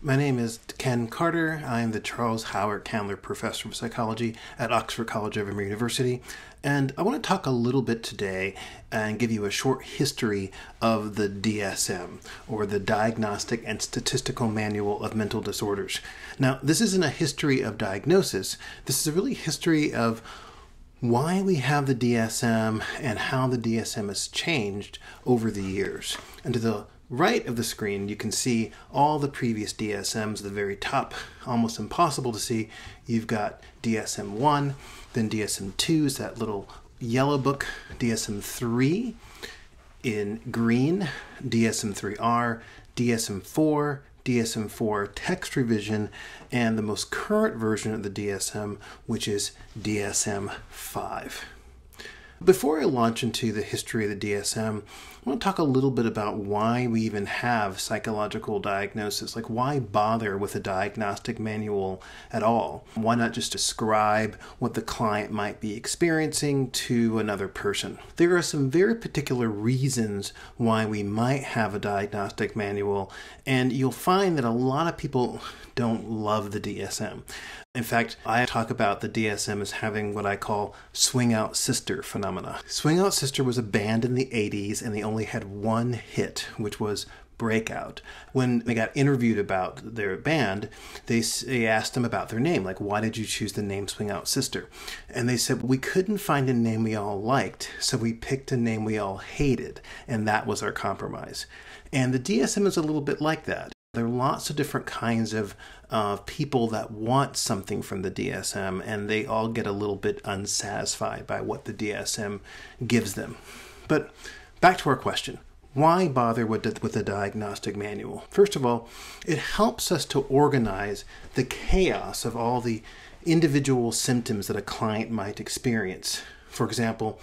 My name is Ken Carter. I am the Charles Howard Candler Professor of Psychology at Oxford College of Emory University, and I want to talk a little bit today and give you a short history of the DSM, or the Diagnostic and Statistical Manual of Mental Disorders. Now, this isn't a history of diagnosis. This is a really history of why we have the DSM and how the DSM has changed over the years. And to the right of the screen, you can see all the previous DSMs. At the very top, almost impossible to see, you've got DSM-1, then DSM-2 is that little yellow book, DSM-3 in green, DSM-3R, DSM-4, DSM-4 text revision, and the most current version of the DSM, which is DSM-5. Before I launch into the history of the DSM, I want to talk a little bit about why we even have psychological diagnosis. Like, why bother with a diagnostic manual at all? Why not just describe what the client might be experiencing to another person? There are some very particular reasons why we might have a diagnostic manual, and you'll find that a lot of people don't love the DSM. In fact, I talk about the DSM as having what I call swing out sister phenomena. Swing Out Sister was a band in the 80s, and they only had one hit, which was Breakout. When they got interviewed about their band, they asked them about their name, like, why did you choose the name Swing Out Sister? And they said, we couldn't find a name we all liked, so we picked a name we all hated, and that was our compromise. And the DSM is a little bit like that. There are lots of different kinds of people that want something from the DSM, and they all get a little bit unsatisfied by what the DSM gives them. But back to our question. Why bother with a diagnostic manual? First of all, it helps us to organize the chaos of all the individual symptoms that a client might experience. For example,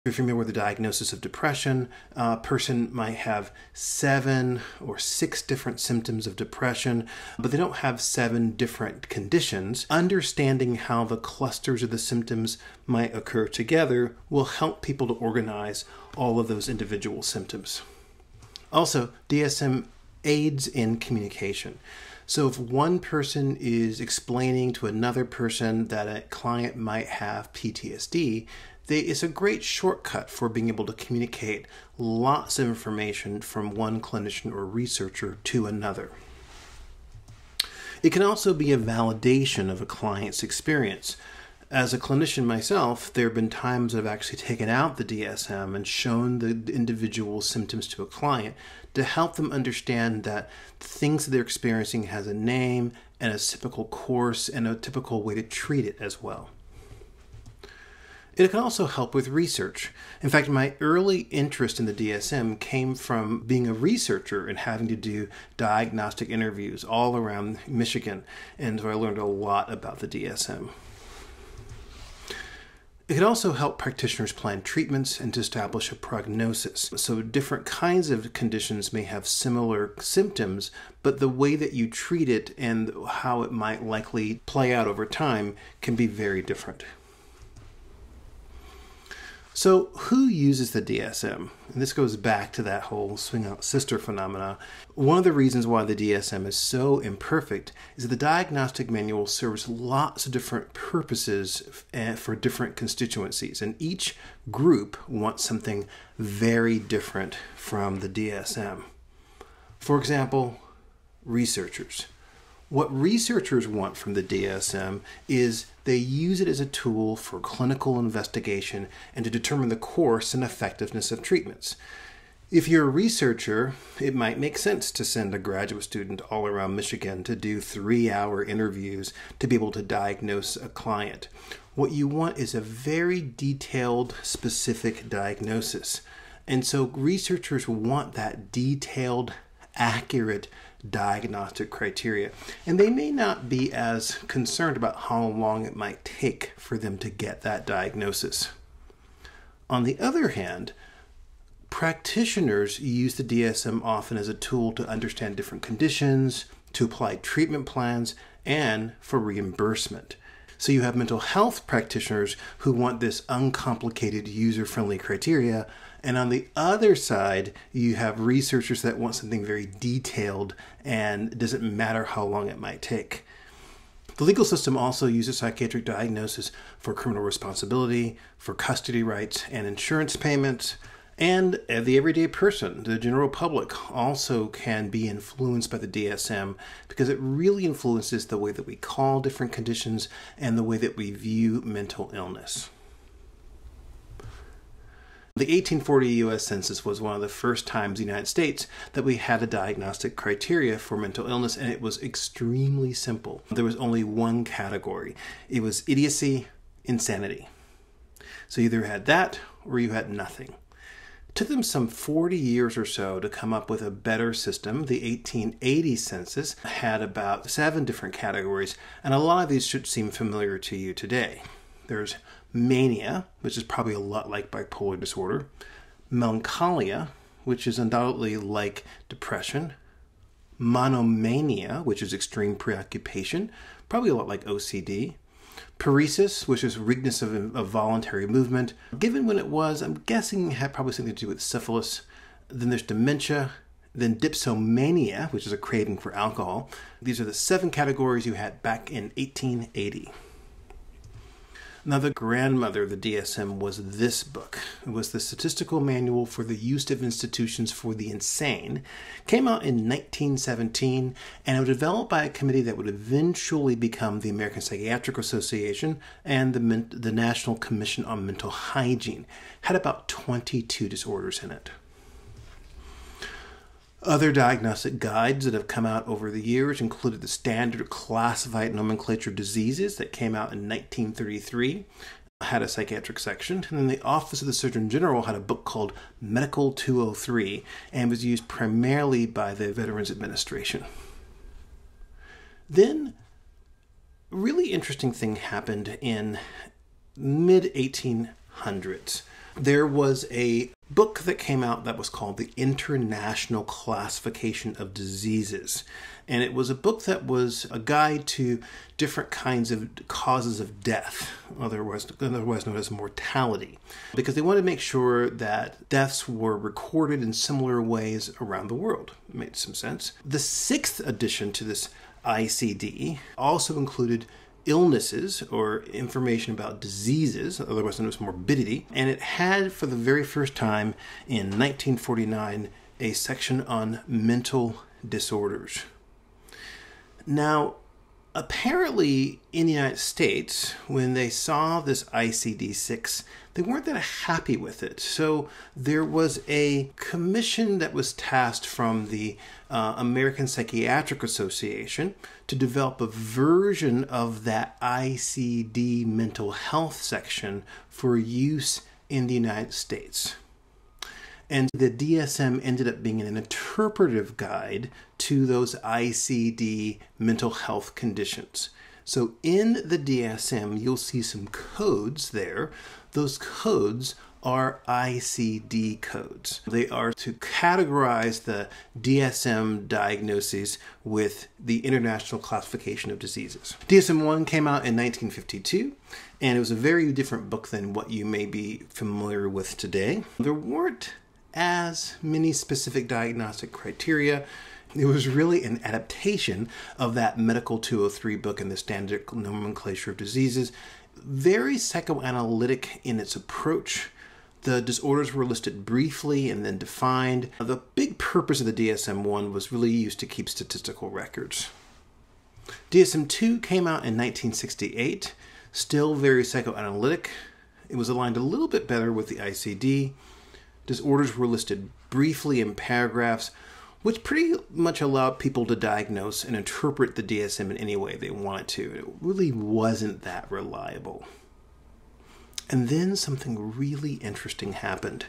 if you're familiar with the diagnosis of depression, a person might have 7 or 6 different symptoms of depression, but they don't have 7 different conditions. Understanding how the clusters of the symptoms might occur together will help people to organize all of those individual symptoms. Also, DSM aids in communication. So if one person is explaining to another person that a client might have PTSD, it's a great shortcut for being able to communicate lots of information from one clinician or researcher to another. It can also be a validation of a client's experience. As a clinician myself, there have been times I've actually taken out the DSM and shown the individual symptoms to a client to help them understand that the things that they're experiencing has a name and a typical course and a typical way to treat it as well. It can also help with research. In fact, my early interest in the DSM came from being a researcher and having to do diagnostic interviews all around Michigan, and so I learned a lot about the DSM. It can also help practitioners plan treatments and to establish a prognosis. So different kinds of conditions may have similar symptoms, but the way that you treat it and how it might likely play out over time can be very different. So who uses the DSM? And this goes back to that whole swing out sister phenomena. One of the reasons why the DSM is so imperfect is that the diagnostic manual serves lots of different purposes for different constituencies, and each group wants something very different from the DSM. For example, researchers. What researchers want from the DSM is they use it as a tool for clinical investigation and to determine the course and effectiveness of treatments. If you're a researcher, it might make sense to send a graduate student all around Michigan to do 3-hour interviews to be able to diagnose a client. What you want is a very detailed, specific diagnosis. And so researchers want that detailed, accurate diagnostic criteria, and they may not be as concerned about how long it might take for them to get that diagnosis. On the other hand, practitioners use the DSM often as a tool to understand different conditions, to apply treatment plans, and for reimbursement. So you have mental health practitioners who want this uncomplicated, user-friendly criteria, And on the other side, you have researchers that want something very detailed and it doesn't matter how long it might take. The legal system also uses psychiatric diagnosis for criminal responsibility, for custody rights and insurance payments, and the everyday person, the general public, also can be influenced by the DSM because it really influences the way that we call different conditions and the way that we view mental illness. The 1840 U.S. Census was one of the first times in the United States that we had a diagnostic criteria for mental illness, and it was extremely simple. There was only one category. It was idiocy, insanity. So you either had that or you had nothing. It took them some 40 years or so to come up with a better system. The 1880 census had about 7 different categories, and a lot of these should seem familiar to you today. There's mania, which is probably a lot like bipolar disorder, melancholia, which is undoubtedly like depression, monomania, which is extreme preoccupation, probably a lot like OCD, paresis, which is weakness of voluntary movement. Given when it was, I'm guessing it had probably something to do with syphilis. Then there's dementia, then dipsomania, which is a craving for alcohol. These are the 7 categories you had back in 1880. Now, the grandmother of the DSM was this book. It was the Statistical Manual for the Use of Institutions for the Insane. It came out in 1917, and it was developed by a committee that would eventually become the American Psychiatric Association and the National Commission on Mental Hygiene. It had about 22 disorders in it. Other diagnostic guides that have come out over the years included the Standard Classified Nomenclature of Diseases that came out in 1933, had a psychiatric section, and then the Office of the Surgeon General had a book called Medical 203 and was used primarily by the Veterans Administration. Then, a really interesting thing happened in mid-1800s. There was a book that came out that was called the International Classification of Diseases. And it was a book that was a guide to different kinds of causes of death, otherwise known as mortality, because they wanted to make sure that deaths were recorded in similar ways around the world. It made some sense. The 6th edition to this ICD also included illnesses or information about diseases, otherwise known as morbidity, and it had for the very first time in 1949 a section on mental disorders. Now, apparently in the United States, when they saw this ICD-6, they weren't that happy with it. So there was a commission that was tasked from the American Psychiatric Association to develop a version of that ICD mental health section for use in the United States. And the DSM ended up being an interpretive guide to those ICD mental health conditions. So in the DSM, you'll see some codes there. Those codes are ICD codes. They are to categorize the DSM diagnoses with the International Classification of Diseases. DSM-1 came out in 1952, and it was a very different book than what you may be familiar with today. There weren't as many specific diagnostic criteria. It was really an adaptation of that Medical 203 book and the Standard Nomenclature of Diseases. Very psychoanalytic in its approach. The disorders were listed briefly and then defined. The big purpose of the DSM-1 was really used to keep statistical records. DSM-2 came out in 1968, still very psychoanalytic. It was aligned a little bit better with the ICD. Disorders were listed briefly in paragraphs, which pretty much allowed people to diagnose and interpret the DSM in any way they wanted to. It really wasn't that reliable. And then something really interesting happened.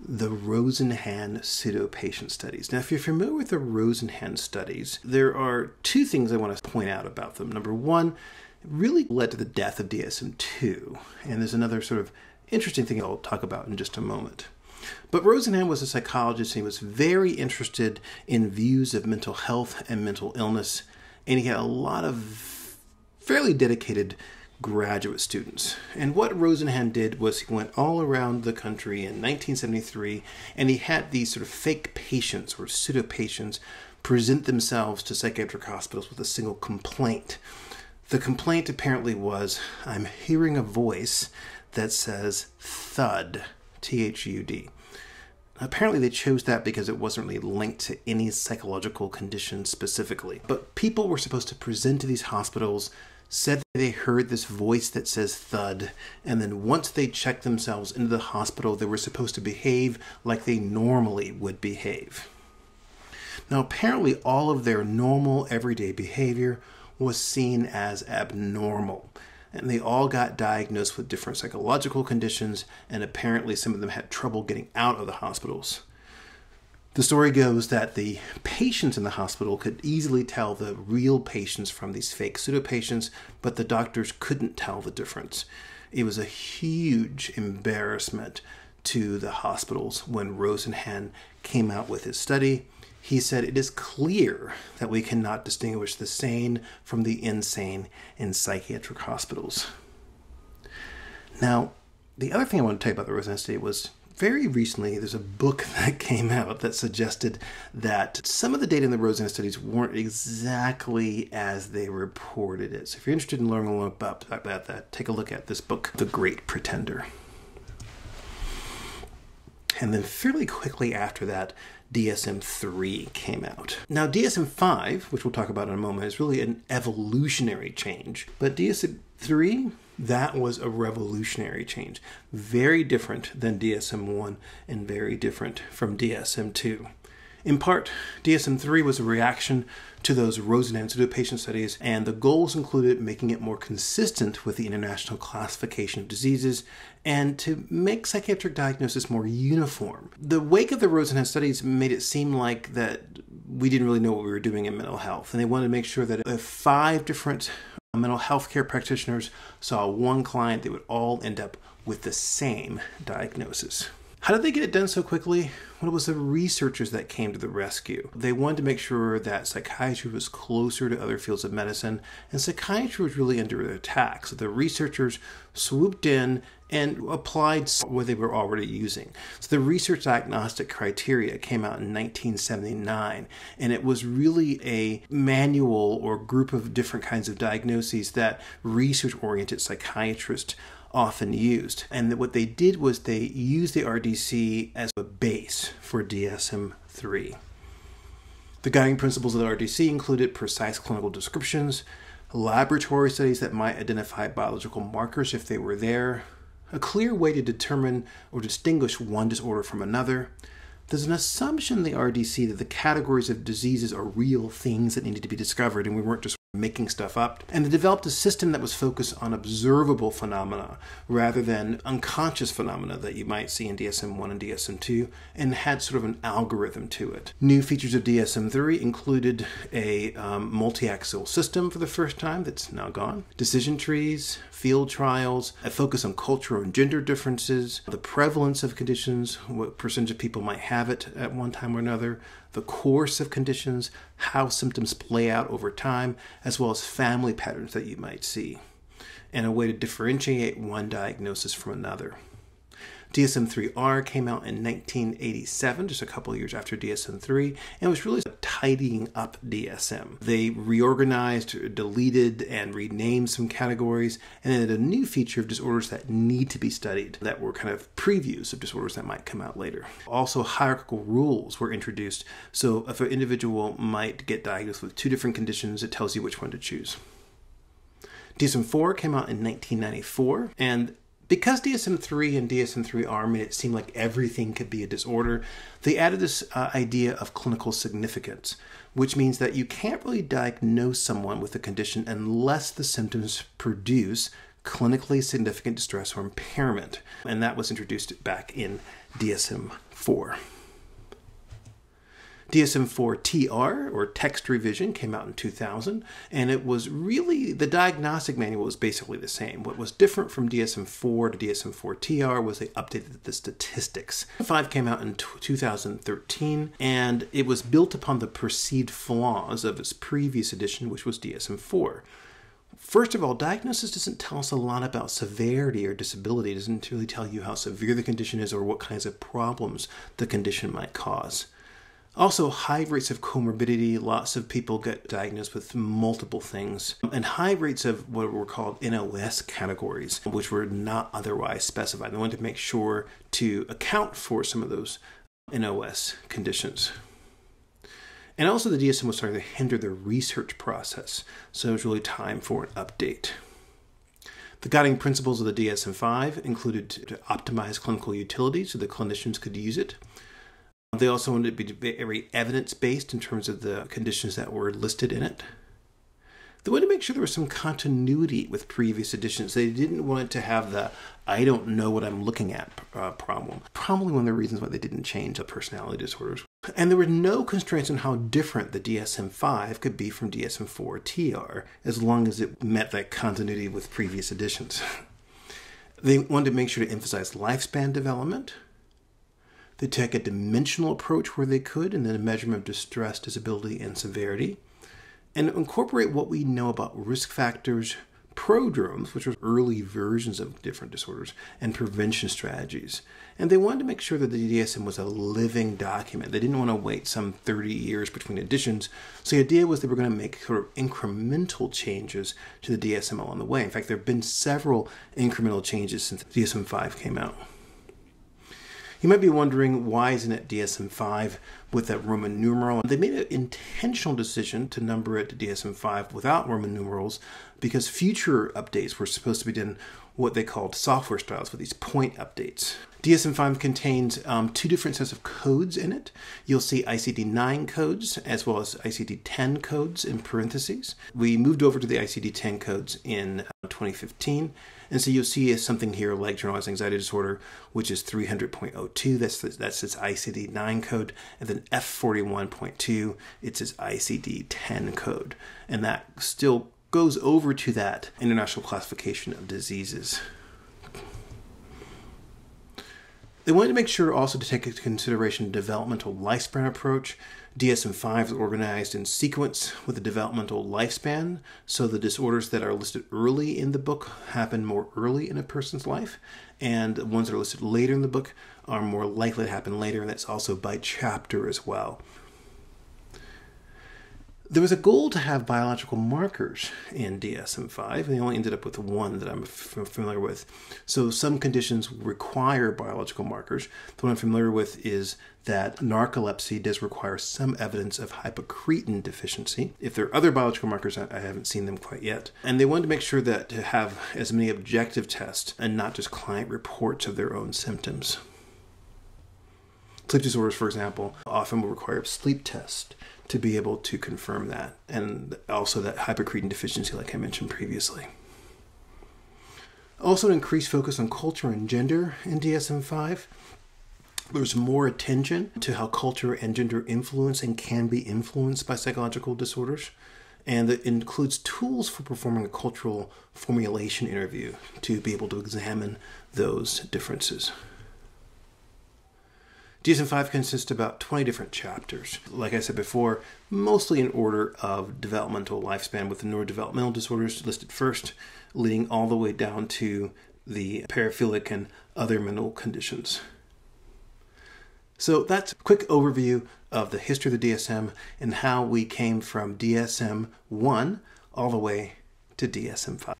The ROSENHAN pseudo-patient studies. Now, if you're familiar with the ROSENHAN studies, there are 2 things I want to point out about them. Number 1, it really led to the death of DSM-2. And there's another sort of interesting thing I'll talk about in just a moment. But ROSENHAN was a psychologist, and he was very interested in views of mental health and mental illness, and he had a lot of fairly dedicated graduate students. And what Rosenhan did was he went all around the country in 1973, and he had these sort of fake patients or pseudo-patients present themselves to psychiatric hospitals with a single complaint. The complaint apparently was, I'm hearing a voice that says thud, T-H-U-D. Apparently they chose that because it wasn't really linked to any psychological condition specifically. But people were supposed to present to these hospitals, said that they heard this voice that says thud, and then once they checked themselves into the hospital, they were supposed to behave like they normally would behave. Now apparently all of their normal everyday behavior was seen as abnormal. And they all got diagnosed with different psychological conditions, and apparently some of them had trouble getting out of the hospitals. The story goes that the patients in the hospital could easily tell the real patients from these fake pseudo-patients, but the doctors couldn't tell the difference. It was a huge embarrassment to the hospitals when Rosenhan came out with his study. He said, it is clear that we cannot distinguish the sane from the insane in psychiatric hospitals. Now, the other thing I want to tell you about the Rosenhan study was very recently there's a book that came out that suggested that some of the data in the Rosenhan studies weren't exactly as they reported it. So if you're interested in learning a little about that, take a look at this book, The Great Pretender. And then fairly quickly after that, DSM-III came out. Now DSM-V, which we'll talk about in a moment, is really an evolutionary change. But DSM-III, that was a revolutionary change. Very different than DSM-I and very different from DSM-II. In part, DSM-III was a reaction to those Rosenhan pseudo-patient studies, and the goals included making it more consistent with the International Classification of Diseases and to make psychiatric diagnosis more uniform. The wake of the Rosenhan studies made it seem like that we didn't really know what we were doing in mental health, and they wanted to make sure that if 5 different mental health care practitioners saw one client, they would all end up with the same diagnosis. How did they get it done so quickly? Well, it was the researchers that came to the rescue. They wanted to make sure that psychiatry was closer to other fields of medicine, and psychiatry was really under attack. So the researchers swooped in and applied what they were already using. So the research diagnostic criteria came out in 1979, and it was really a manual or group of different kinds of diagnoses that research-oriented psychiatrists often used. And what they did was they used the RDC as a base for DSM-III. The guiding principles of the RDC included precise clinical descriptions, laboratory studies that might identify biological markers if they were there, a clear way to determine or distinguish one disorder from another. There's an assumption in the RDC that the categories of diseases are real things that needed to be discovered, and we weren't just making stuff up. And they developed a system that was focused on observable phenomena rather than unconscious phenomena that you might see in DSM-I and DSM-II, and had sort of an algorithm to it. New features of DSM-III included a multi-axial system for the first time that's now gone, decision trees, field trials, a focus on cultural and gender differences, the prevalence of conditions, what percentage of people might have it at one time or another, the course of conditions, how symptoms play out over time, as well as family patterns that you might see, and a way to differentiate one diagnosis from another. DSM-III-R came out in 1987, just a couple of years after DSM-III, and was really tidying up DSM. They reorganized, deleted, and renamed some categories, and added a new feature of disorders that need to be studied that were kind of previews of disorders that might come out later. Also, hierarchical rules were introduced, so if an individual might get diagnosed with 2 different conditions, it tells you which one to choose. DSM-IV came out in 1994, and because DSM-III and DSM-III-R made it seem like everything could be a disorder, they added this idea of clinical significance, which means that you can't really diagnose someone with a condition unless the symptoms produce clinically significant distress or impairment. And that was introduced back in DSM-IV. DSM-IV-TR, or text revision, came out in 2000, and it was really, the diagnostic manual was basically the same. What was different from DSM-IV to DSM-IV-TR was they updated the statistics. 5 came out in 2013, and it was built upon the perceived flaws of its previous edition, which was DSM-IV. First of all, diagnosis doesn't tell us a lot about severity or disability. It doesn't really tell you how severe the condition is or what kinds of problems the condition might cause. Also, high rates of comorbidity. Lots of people get diagnosed with multiple things. And high rates of what were called NOS categories, which were not otherwise specified. They wanted to make sure to account for some of those NOS conditions. And also the DSM was starting to hinder the research process, so it was really time for an update. The guiding principles of the DSM-IV included to optimize clinical utility so the clinicians could use it. They also wanted it to be very evidence-based in terms of the conditions that were listed in it. They wanted to make sure there was some continuity with previous editions. They didn't want it to have the "I don't know what I'm looking at" problem. Probably one of the reasons why they didn't change the personality disorders. And there were no constraints on how different the DSM-V could be from DSM-IV TR, as long as it met that continuity with previous editions. They wanted to make sure to emphasize lifespan development. They take a dimensional approach where they could in the measurement of distress, disability, and severity, and incorporate what we know about risk factors, prodromes, which were early versions of different disorders, and prevention strategies. And they wanted to make sure that the DSM was a living document. They didn't want to wait some 30 years between editions. So the idea was they were going to make sort of incremental changes to the DSM along the way. In fact, there have been several incremental changes since the DSM-V came out. You might be wondering, why isn't it DSM-V with that Roman numeral? They made an intentional decision to number it to DSM-V without Roman numerals because future updates were supposed to be done what they called software styles with these point updates. DSM-V contains two different sets of codes in it. You'll see ICD-9 codes as well as ICD-10 codes in parentheses. We moved over to the ICD-10 codes in 2015. And so you'll see something here like generalized anxiety disorder, which is 300.02. That's its ICD-9 code. And then F41.2, it's its ICD-10 code. And that still goes over to that International Classification of Diseases. They wanted to make sure also to take into consideration developmental lifespan approach. DSM-V is organized in sequence with a developmental lifespan, so the disorders that are listed early in the book happen more early in a person's life, and the ones that are listed later in the book are more likely to happen later, and that's also by chapter as well. There was a goal to have biological markers in DSM-V, and they only ended up with one that I'm familiar with. So some conditions require biological markers. The one I'm familiar with is that narcolepsy does require some evidence of hypocretin deficiency. If there are other biological markers, I haven't seen them quite yet. And they wanted to make sure that to have as many objective tests and not just client reports of their own symptoms. Sleep disorders, for example, often will require a sleep test to be able to confirm that, and also that hypocretin deficiency like I mentioned previously. Also, an increased focus on culture and gender in DSM-V. There's more attention to how culture and gender influence and can be influenced by psychological disorders, and it includes tools for performing a cultural formulation interview to be able to examine those differences. DSM-V consists of about 20 different chapters. Like I said before, mostly in order of developmental lifespan, with the neurodevelopmental disorders listed first, leading all the way down to the paraphilic and other mental conditions. So that's a quick overview of the history of the DSM and how we came from DSM-I all the way to DSM-V.